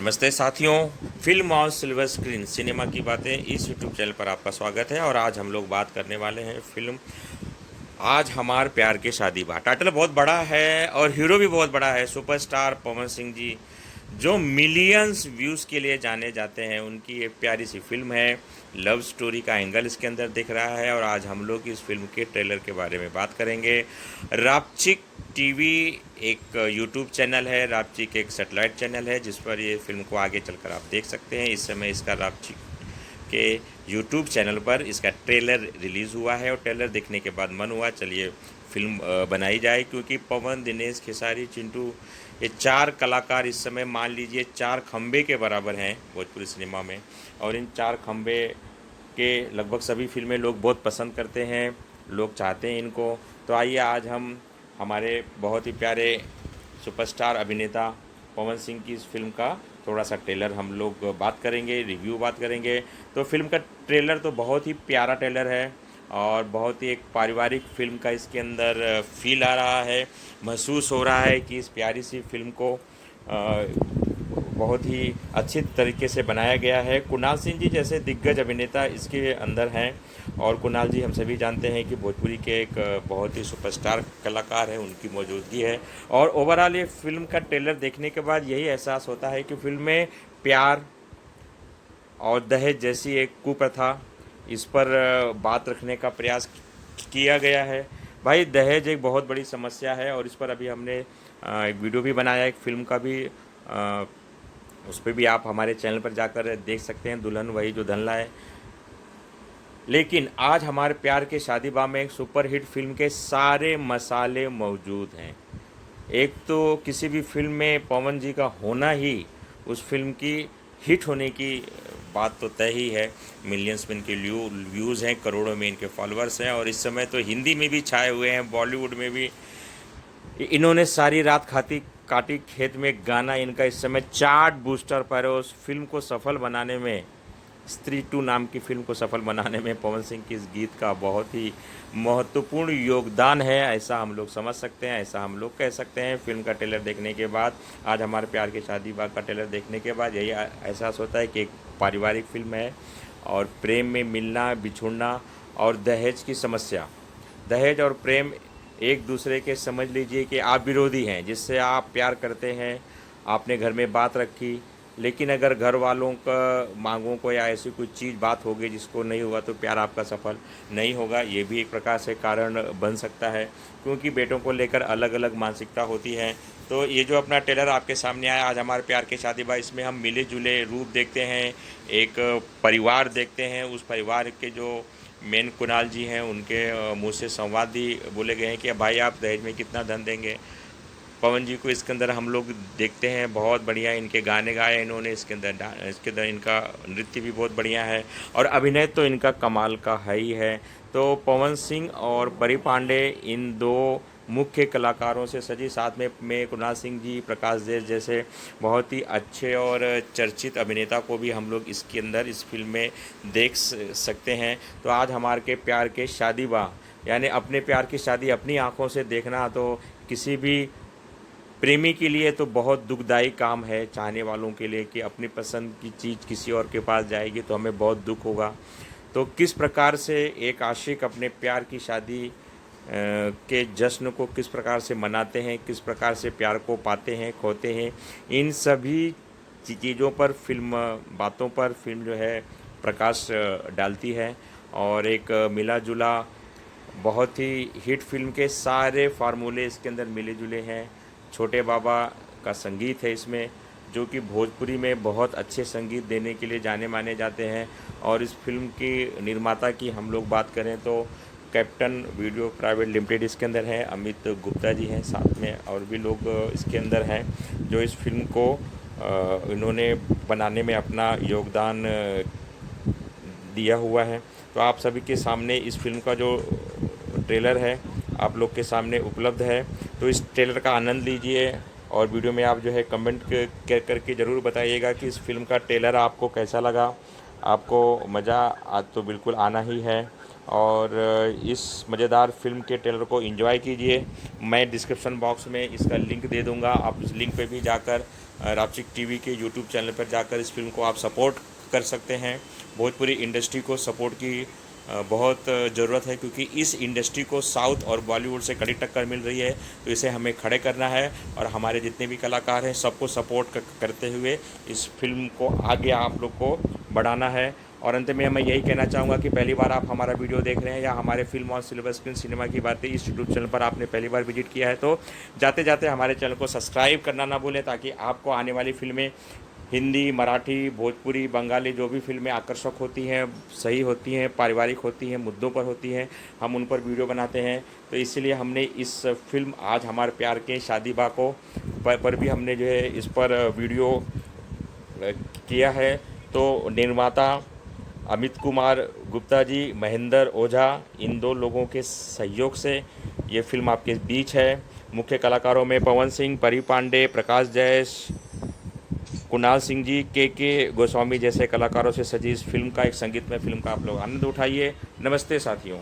नमस्ते साथियों, फिल्म और सिल्वर स्क्रीन सिनेमा की बातें इस यूट्यूब चैनल पर आपका स्वागत है। और आज हम लोग बात करने वाले हैं फिल्म आज हमार प्यार के शादी बा। टाइटल बहुत बड़ा है और हीरो भी बहुत बड़ा है। सुपरस्टार पवन सिंह जी जो मिलियंस व्यूज़ के लिए जाने जाते हैं, उनकी एक प्यारी सी फिल्म है। लव स्टोरी का एंगल इसके अंदर दिख रहा है और आज हम लोग इस फिल्म के ट्रेलर के बारे में बात करेंगे। रापचिक टीवी एक यूट्यूब चैनल है, रापचिक एक सेटेलाइट चैनल है जिस पर ये फिल्म को आगे चलकर आप देख सकते हैं। इस समय इसका रापचिक के यूट्यूब चैनल पर इसका ट्रेलर रिलीज़ हुआ है और ट्रेलर देखने के बाद मन हुआ चलिए फिल्म बनाई जाए, क्योंकि पवन, दिनेश, खेसारी, चिंटू, ये चार कलाकार इस समय मान लीजिए चार खंबे के बराबर हैं भोजपुरी सिनेमा में। और इन चार खंबे के लगभग सभी फिल्में लोग बहुत पसंद करते हैं, लोग चाहते हैं इनको। तो आइए आज हम हमारे बहुत ही प्यारे सुपरस्टार अभिनेता पवन सिंह की इस फिल्म का थोड़ा सा ट्रेलर हम लोग बात करेंगे, रिव्यू बात करेंगे। तो फिल्म का ट्रेलर तो बहुत ही प्यारा ट्रेलर है और बहुत ही एक पारिवारिक फिल्म का इसके अंदर फील आ रहा है। महसूस हो रहा है कि इस प्यारी सी फिल्म को बहुत ही अच्छी तरीके से बनाया गया है। कुणाल सिंह जी जैसे दिग्गज अभिनेता इसके अंदर हैं और कुणाल जी हम सभी जानते हैं कि भोजपुरी के एक बहुत ही सुपरस्टार कलाकार हैं, उनकी मौजूदगी है। और ओवरऑल ये फिल्म का ट्रेलर देखने के बाद यही एहसास होता है कि फिल्म में प्यार और दहेज जैसी एक कुप्रथा इस पर बात रखने का प्रयास किया गया है। भाई दहेज एक बहुत बड़ी समस्या है और इस पर अभी हमने एक वीडियो भी बनाया, एक फिल्म का भी, उस पर भी आप हमारे चैनल पर जाकर देख सकते हैं, दुल्हन वही जो धन लाए। लेकिन आज हमारे प्यार के शादी बा में एक सुपरहिट फिल्म के सारे मसाले मौजूद हैं। एक तो किसी भी फिल्म में पवन जी का होना ही उस फिल्म की हिट होने की बात तो तय ही है। मिलियंस में इनके व्यूज़ हैं, करोड़ों में इनके फॉलोअर्स हैं और इस समय तो हिंदी में भी छाए हुए हैं, बॉलीवुड में भी। इन्होंने सारी रात खाती काटी खेत में गाना इनका इस समय चार्ट बूस्टर पर है। उस फिल्म को सफल बनाने में, स्त्री 2 नाम की फिल्म को सफल बनाने में पवन सिंह की इस गीत का बहुत ही महत्वपूर्ण योगदान है, ऐसा हम लोग समझ सकते हैं, ऐसा हम लोग कह सकते हैं। फिल्म का ट्रेलर देखने के बाद, आज हमारे प्यार की शादी बाग का ट्रेलर देखने के बाद यही एहसास होता है कि एक पारिवारिक फिल्म है और प्रेम में मिलना बिछुड़ना और दहेज की समस्या, दहेज और प्रेम एक दूसरे के, समझ लीजिए कि आप विरोधी हैं। जिससे आप प्यार करते हैं, आपने घर में बात रखी, लेकिन अगर घर वालों का मांगों को या ऐसी कोई चीज़ बात हो गई जिसको नहीं हुआ तो प्यार आपका सफल नहीं होगा। ये भी एक प्रकार से कारण बन सकता है, क्योंकि बेटों को लेकर अलग अलग मानसिकता होती है। तो ये जो अपना ट्रेलर आपके सामने आया आज हमारे प्यार के शादी बा, इसमें हम मिले जुले रूप देखते हैं, एक परिवार देखते हैं। उस परिवार के जो मेन कुणाल जी हैं उनके मुंह से संवाद भी बोले गए हैं कि भाई आप दहेज में कितना धन देंगे। पवन जी को इसके अंदर हम लोग देखते हैं, बहुत बढ़िया इनके गाने गाए इन्होंने इसके अंदर इनका नृत्य भी बहुत बढ़िया है और अभिनय तो इनका कमाल का है ही है। तो पवन सिंह और परी पांडे इन दो मुख्य कलाकारों से सजी, साथ में कुणाल सिंह जी, प्रकाश देव जैसे बहुत ही अच्छे और चर्चित अभिनेता को भी हम लोग इसके अंदर इस फिल्म में देख सकते हैं। तो आज हमारे के प्यार के शादी बा, यानी अपने प्यार की शादी अपनी आंखों से देखना तो किसी भी प्रेमी के लिए तो बहुत दुखदाई काम है, चाहने वालों के लिए कि अपनी पसंद की चीज़ किसी और के पास जाएगी तो हमें बहुत दुख होगा। तो किस प्रकार से एक आशिक अपने प्यार की शादी के जश्न को किस प्रकार से मनाते हैं, किस प्रकार से प्यार को पाते हैं, खोते हैं, इन सभी चीज़ों पर फिल्म, बातों पर फिल्म जो है प्रकाश डालती है। और एक मिला जुला बहुत ही हिट फिल्म के सारे फार्मूले इसके अंदर मिले जुले हैं। छोटे बाबा का संगीत है इसमें, जो कि भोजपुरी में बहुत अच्छे संगीत देने के लिए जाने माने जाते हैं। और इस फिल्म की निर्माता की हम लोग बात करें तो कैप्टन वीडियो प्राइवेट लिमिटेड इसके अंदर है, अमित गुप्ता जी हैं साथ में, और भी लोग इसके अंदर हैं जो इस फिल्म को इन्होंने बनाने में अपना योगदान दिया हुआ है। तो आप सभी के सामने इस फिल्म का जो ट्रेलर है आप लोग के सामने उपलब्ध है, तो इस ट्रेलर का आनंद लीजिए। और वीडियो में आप जो है कमेंट करके ज़रूर बताइएगा कि इस फिल्म का ट्रेलर आपको कैसा लगा। आपको मज़ा आज तो बिल्कुल आना ही है और इस मज़ेदार फिल्म के ट्रेलर को एंजॉय कीजिए। मैं डिस्क्रिप्शन बॉक्स में इसका लिंक दे दूंगा, आप उस लिंक पे भी जाकर रापचिक टीवी के यूट्यूब चैनल पर जाकर इस फिल्म को आप सपोर्ट कर सकते हैं। भोजपुरी इंडस्ट्री को सपोर्ट की बहुत ज़रूरत है, क्योंकि इस इंडस्ट्री को साउथ और बॉलीवुड से कड़ी टक्कर मिल रही है। तो इसे हमें खड़े करना है और हमारे जितने भी कलाकार हैं सबको सपोर्ट करते हुए इस फिल्म को आगे आप लोग को बढ़ाना है। और अंत में मैं यही कहना चाहूँगा कि पहली बार आप हमारा वीडियो देख रहे हैं या हमारे फिल्म और सिल्वर स्क्रीन सिनेमा की बातें इस यूट्यूब चैनल पर आपने पहली बार विजिट किया है, तो जाते जाते हमारे चैनल को सब्सक्राइब करना ना भूलें, ताकि आपको आने वाली फिल्में हिंदी, मराठी, भोजपुरी, बंगाली जो भी फिल्में आकर्षक होती हैं, सही होती हैं, पारिवारिक होती हैं, मुद्दों पर होती हैं, हम उन पर वीडियो बनाते हैं। तो इसलिए हमने इस फिल्म आज हमारे प्यार के शादी बा को पर भी हमने जो है इस पर वीडियो किया है। तो निर्माता अमित कुमार गुप्ता जी, महेंद्र ओझा, इन 2 लोगों के सहयोग से ये फिल्म आपके बीच है। मुख्य कलाकारों में पवन सिंह, परी पांडे, प्रकाश जैस, कुणाल सिंह जी, के गोस्वामी जैसे कलाकारों से सजी इस फिल्म का, एक संगीतमय फिल्म का आप लोग आनंद उठाइए। नमस्ते साथियों।